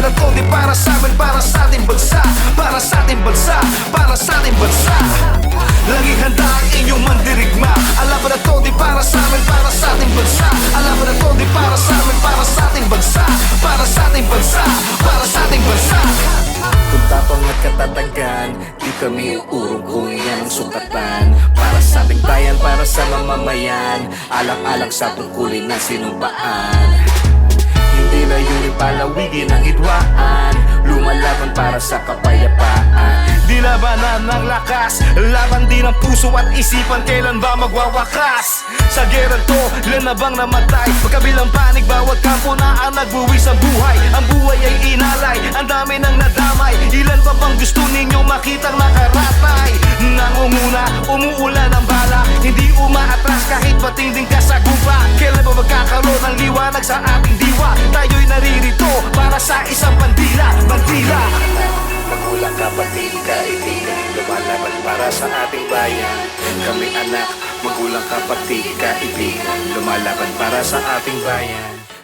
laban na to di para sa amin, para sa ating bansa, para sa ating bansa, para sa ating bansa. Laging handa ang inyong mandirigma. Ang laban na to di para sa amin, para sa ating bansa. Ang laban na to di para sa amin, para sa ating bansa, para sa ating bansa, para sa ating bansa. Kung tapang at katatagan, di kami uurong kung yan ang sukatan. Para sa ating bayan, para sa mamamayan, alang-alang sa tungkulin na sinumpaan. Hindi layunin palawigin ang hidwaan, lumalaban para sa kapayapaan. Di labanan ng lakas, laban din ang puso at isipan, kailan ba magwawakas? Sa gerang to, ilan na bang namatay? Pagkabilang panig, bawat kampo na ang nagbuwis ang buhay. Ang buhay ay inalay, ang dami nang nadamay. Ilan pa bang gusto ninyong makitang nakaratay? Nangunguna, umuulan ang bala, hindi umaatras kahit matinding kasagupa. Kailan ba magkakaroon ng liwanag sa ating diwa? Tayo'y naririto para sa isang bandila, bandila. Magulang, kapatid, kaibigan, lumalaban para sa ating bayan. Kami anak, magulang, kapatid, kaibigan, lumalaban para sa ating bayan.